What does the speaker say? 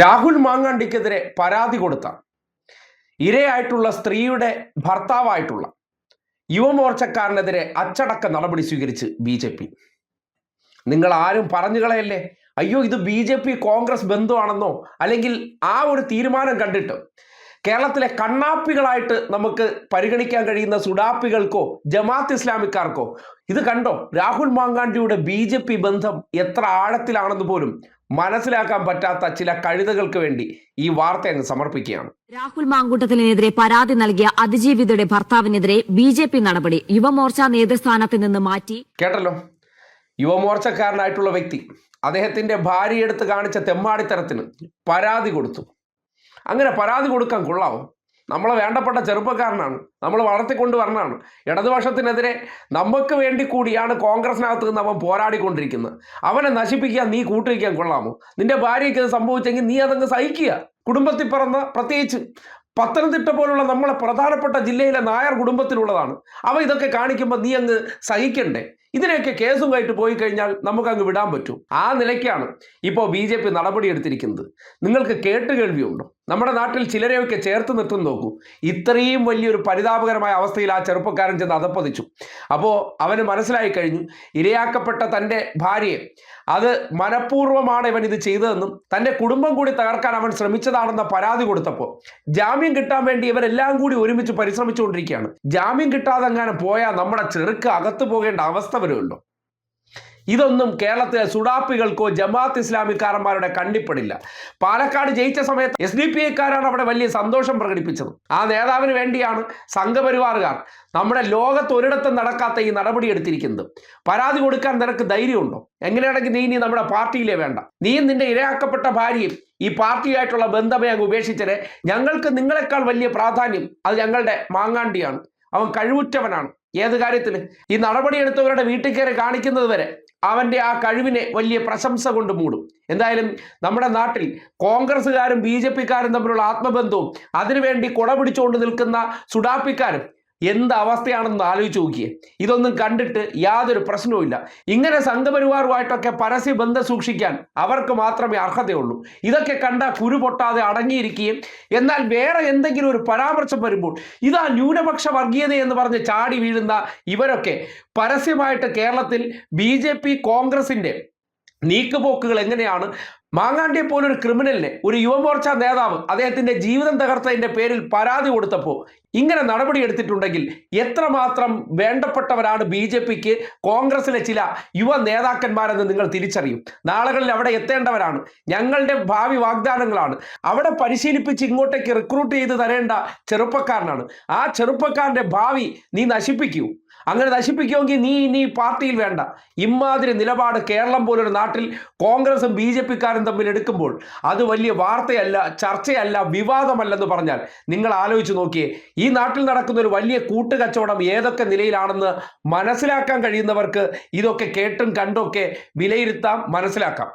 രാഹുൽ മാങ്ങാണ്ടിക്കെതിരെ പരാതി കൊടുത്ത ഇരയായിട്ടുള്ള സ്ത്രീയുടെ ഭർത്താവായിട്ടുള്ള യുവമോർച്ചക്കാരനെതിരെ അച്ചടക്ക നടപടി സ്വീകരിച്ച് BJP. നിങ്ങൾ ആരും പറഞ്ഞു കളയല്ലേ, അയ്യോ ഇത് BJP കോൺഗ്രസ് ബന്ധുവാണെന്നോ അല്ലെങ്കിൽ ആ ഒരു തീരുമാനം കണ്ടിട്ട് കേരളത്തിലെ കണ്ണാപ്പികളായിട്ട് നമുക്ക് പരിഗണിക്കാൻ കഴിയുന്ന സുഡാപ്പികൾക്കോ ജമാഅത്ത് ഇസ്ലാമിക്കാർക്കോ ഇത് കണ്ടോ, രാഹുൽ മാങ്ങാണ്ടിയുടെ BJP ബന്ധം എത്ര ആഴത്തിലാണെന്ന് പോലും മനസ്സിലാക്കാൻ പറ്റാത്ത ചില കഴുതകൾക്ക് വേണ്ടി ഈ വാർത്ത അങ്ങ് സമർപ്പിക്കുകയാണ്. രാഹുൽ മാങ്കൂട്ടത്തിനെതിരെ പരാതി നൽകിയ അതിജീവിതയുടെ ഭർത്താവിനെതിരെ BJP നടപടി, യുവമോർച്ച നേതൃസ്ഥാനത്ത് നിന്ന് മാറ്റി. കേട്ടല്ലോ, യുവമോർച്ചക്കാരനായിട്ടുള്ള വ്യക്തി അദ്ദേഹത്തിന്റെ ഭാര്യ എടുത്ത് കാണിച്ച തെമ്മാടിത്തരത്തിന് പരാതി കൊടുത്തു. അങ്ങനെ പരാതി കൊടുക്കാൻ കൊള്ളാവും? നമ്മളെ വേണ്ടപ്പെട്ട ചെറുപ്പക്കാരനാണ്, നമ്മൾ വളർത്തിക്കൊണ്ട് വരണമാണ്. ഇടതുപക്ഷത്തിനെതിരെ നമുക്ക് വേണ്ടി കൂടിയാണ് കോൺഗ്രസിനകത്ത് നിന്ന് അവൻ പോരാടിക്കൊണ്ടിരിക്കുന്നത്. അവനെ നശിപ്പിക്കാൻ നീ കൂട്ടുവയ്ക്കാൻ കൊള്ളാമോ? നിന്റെ ഭാര്യയ്ക്ക് ഇത് സംഭവിച്ചെങ്കിൽ നീ അതങ്ങ് സഹിക്കുക. കുടുംബത്തിൽ പിറന്ന, പ്രത്യേകിച്ച് പത്തനംതിട്ട പോലുള്ള നമ്മളെ പ്രധാനപ്പെട്ട ജില്ലയിലെ നായർ കുടുംബത്തിലുള്ളതാണ്. അവ ഇതൊക്കെ കാണിക്കുമ്പോൾ നീ അങ്ങ് സഹിക്കണ്ടേ? ഇതിനെയൊക്കെ കേസും ആയിട്ട് പോയി കഴിഞ്ഞാൽ നമുക്കങ്ങ് വിടാൻ പറ്റും. ആ നിലയ്ക്കാണ് ഇപ്പോൾ BJP നടപടി എടുത്തിരിക്കുന്നത്. നിങ്ങൾക്ക് കേട്ടുകേൾവിയുണ്ടോ? നമ്മുടെ നാട്ടിൽ ചിലരെയൊക്കെ ചേർത്ത് നിർത്തും നോക്കൂ. ഇത്രയും വലിയൊരു പരിതാപകരമായ അവസ്ഥയിൽ ആ ചെറുപ്പക്കാരൻ ചെന്ന് അധപ്പതിച്ചു. അപ്പോൾ അവന് മനസ്സിലായി കഴിഞ്ഞു, ഇരയാക്കപ്പെട്ട തൻ്റെ ഭാര്യയെ അത് മനഃപൂർവ്വമാണ് ഇവൻ ഇത് ചെയ്തതെന്നും തൻ്റെ കുടുംബം കൂടി തകർക്കാൻ അവൻ ശ്രമിച്ചതാണെന്ന പരാതി കൊടുത്തപ്പോൾ ജാമ്യം കിട്ടാൻ വേണ്ടി ഇവരെല്ലാം കൂടി ഒരുമിച്ച് പരിശ്രമിച്ചുകൊണ്ടിരിക്കുകയാണ്. ജാമ്യം കിട്ടാതെ അങ്ങനെ പോയാൽ നമ്മുടെ ചെറുക്ക് അകത്ത് പോകേണ്ട അവസ്ഥ വരുമല്ലോ. ഇതൊന്നും കേരളത്തിലെ സുഡാപ്പികൾക്കോ ജമാഅത്ത് ഇസ്ലാമിക്കാരന്മാരുടെ കണ്ണിപ്പെടില്ല. പാലക്കാട് ജയിച്ച സമയത്ത് SDPIക്കാരാണ് അവിടെ വലിയ സന്തോഷം പ്രകടിപ്പിച്ചത്. ആ നേതാവിന് വേണ്ടിയാണ് സംഘപരിവാറുകാർ നമ്മുടെ ലോകത്ത് ഒരിടത്തും നടക്കാത്ത ഈ നടപടി എടുത്തിരിക്കുന്നത്. പരാതി കൊടുക്കാൻ നിനക്ക് ധൈര്യമുണ്ടോ? എങ്ങനെയാണെങ്കിൽ നീ ഇനി നമ്മുടെ പാർട്ടിയിലേ വേണ്ട. നീയും നിന്റെ ഇരയാക്കപ്പെട്ട ഭാര്യയും ഈ പാർട്ടിയായിട്ടുള്ള ബന്ധമേ അങ്ങ് ഉപേക്ഷിച്ചത്. ഞങ്ങൾക്ക് നിങ്ങളെക്കാൾ വലിയ പ്രാധാന്യം അത് ഞങ്ങളുടെ മാങ്ങാണ്ടിയാണ്. അവൻ കഴിവുറ്റവനാണ്. ഏത് കാര്യത്തിൽ? ഈ നടപടിയെടുത്തവരുടെ വീട്ടിൽ കയറി കാണിക്കുന്നത് വരെ അവൻ്റെ ആ കഴിവിനെ വലിയ പ്രശംസ കൊണ്ട് മൂടും. എന്തായാലും നമ്മുടെ നാട്ടിൽ കോൺഗ്രസ്സുകാരും BJPക്കാരും തമ്മിലുള്ള ആത്മബന്ധവും അതിനുവേണ്ടി കുട പിടിച്ചുകൊണ്ട് നിൽക്കുന്ന സുഡാപ്പിക്കാരും എന്ത് അവസ്ഥയാണെന്ന് ആലോചിച്ച് നോക്കിയേ. ഇതൊന്നും കണ്ടിട്ട് യാതൊരു പ്രശ്നവുമില്ല. ഇങ്ങനെ സംഘപരിവാറുമായിട്ടൊക്കെ പരസ്യ ബന്ധം സൂക്ഷിക്കാൻ അവർക്ക് മാത്രമേ അർഹതയുള്ളൂ. ഇതൊക്കെ കണ്ട കുരു പൊട്ടാതെ അടങ്ങിയിരിക്കുകയും എന്നാൽ വേറെ എന്തെങ്കിലും ഒരു പരാമർശം വരുമ്പോൾ ഇതാ ന്യൂനപക്ഷ വർഗീയത എന്ന് പറഞ്ഞ് ചാടി വീഴുന്ന ഇവരൊക്കെ പരസ്യമായിട്ട് കേരളത്തിൽ BJP കോൺഗ്രസിൻ്റെ നീക്കുപോക്കുകൾ എങ്ങനെയാണ്? മാങ്ങാണ്ടിയെ പോലൊരു ക്രിമിനലിനെ, ഒരു യുവമോർച്ച നേതാവ് അദ്ദേഹത്തിൻ്റെ ജീവിതം തകർത്തതിൻ്റെ പേരിൽ പരാതി കൊടുത്തപ്പോൾ ഇങ്ങനെ നടപടി എടുത്തിട്ടുണ്ടെങ്കിൽ എത്രമാത്രം വേണ്ടപ്പെട്ടവരാണ് BJPക്ക് കോൺഗ്രസിലെ ചില യുവ നേതാക്കന്മാരെന്ന് നിങ്ങൾ തിരിച്ചറിയും. നാളുകളിൽ അവിടെ എത്തേണ്ടവരാണ്. ഞങ്ങളുടെ ഭാവി വാഗ്ദാനങ്ങളാണ്. അവിടെ പരിശീലിപ്പിച്ച് ഇങ്ങോട്ടേക്ക് റിക്രൂട്ട് ചെയ്ത് തരേണ്ട ചെറുപ്പക്കാരനാണ്. ആ ചെറുപ്പക്കാരൻ്റെ ഭാവി നീ നശിപ്പിക്കൂ. അങ്ങനെ നശിപ്പിക്കുമെങ്കിൽ നീ ഇനി പാർട്ടിയിൽ വേണ്ട. ഇമാതിരി നിലപാട് കേരളം പോലൊരു നാട്ടിൽ കോൺഗ്രസും BJPക്കാരും തമ്മിൽ എടുക്കുമ്പോൾ അത് വലിയ വാർത്തയല്ല, ചർച്ചയല്ല, വിവാദമല്ലെന്ന് പറഞ്ഞാൽ നിങ്ങൾ ആലോചിച്ച് നോക്കിയേ. ഈ നാട്ടിൽ നടക്കുന്ന ഒരു വലിയ കൂട്ടുകച്ചവടം ഏതൊക്കെ നിലയിലാണെന്ന് മനസ്സിലാക്കാൻ കഴിയുന്നവർക്ക് ഇതൊക്കെ കേട്ടും കണ്ടൊക്കെ വിലയിരുത്താം, മനസ്സിലാക്കാം.